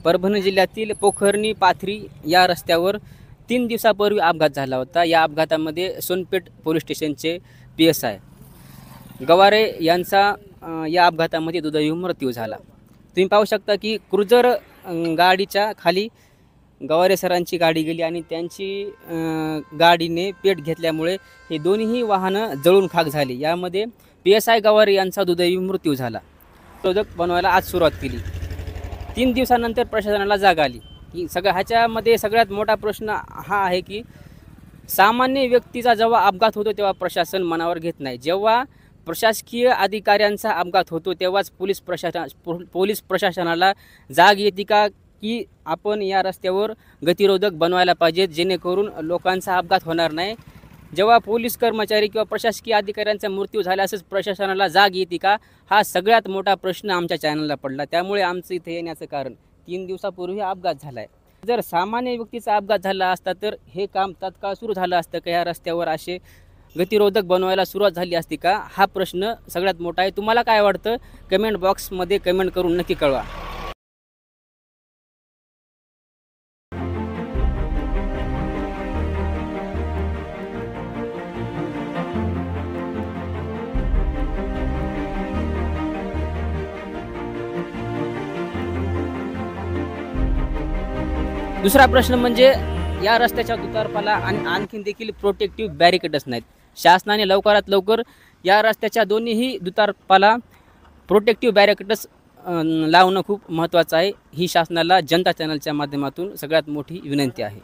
परभणी जिल्ह्यातील पोखर्णी पाथरी या रस्त्यावर 3 दिवसापूर्वी अपघात झाला होता। या अपघातामध्ये सोनपेठ पोलीस स्टेशनचे PSI गवारे यांचा या अपघातामध्ये दुर्दैवी मृत्यू झाला। तुम्ही पाहू शकता की क्रुझर गाडीच्या खाली गवारे सरांची गाडी गेली आणि त्यांची गाडीने पेट घेतल्यामुळे हे दोन्ही वाहनं जळून खाक झाली। यामध्ये PSI गवारे यांचा दुर्दैवी मृत्यू झाला। प्रोजेक्ट बनवायला आज सुरुवात केली। 3 दिवसानंतर प्रशासनाला जाग आली की ह्याच्यामध्ये सगळ्यात मोठा प्रश्न हा आहे की सामान्य व्यक्तीचा जेव्हा अपघात होतो तेव्हा प्रशासन मनावर घेत नाही। जेव्हा प्रशासकीय अधिकाऱ्यांचा अपघात होतो तेव्हाच पोलीस प्रशासनाला जाग येते का की आपण या रस्त्यावर गतिरोधक बनवायला पाहिजे जेणेकरून लोकांचा अपघात होणार नाही। जेव्हा पोलीस कर्मचारी किंवा प्रशासकीय अधिकाऱ्यांचा मृत्यू झाल्यासच प्रशासनाला जाग येते का, हा सगळ्यात मोठा प्रश्न आमच्या चॅनलला पडला। त्यामुळे आमचं इथे येण्याचं कारण 3 दिवसापूर्वी अपघात झाला आहे। जर सामान्य व्यक्तीचा अपघात झाला असता तर हे काम तात्काळ सुरू झालं असतं का, या रस्त्यावर असे गतिरोधक बनवायला सुरुवात झाली असती का, हा प्रश्न सगळ्यात मोठा आहे। तुम्हाला काय वाटतं कमेंट बॉक्समध्ये कमेंट करून नक्की कळवा। दुसरा प्रश्न म्हणजे या रस्त्याच्या दुतर्फाला आणखीन देखील प्रोटेक्टिव्ह बॅरिकेड्स नाहीत। शासनाने लवकरात लवकर या रस्त्याच्या दोन्हीही दुतर्फाला प्रोटेक्टिव्ह बॅरिकेड्स लावणं खूप महत्त्वाचं आहे। ही शासनाला जनता चॅनलच्या माध्यमातून सगळ्यात मोठी विनंती आहे।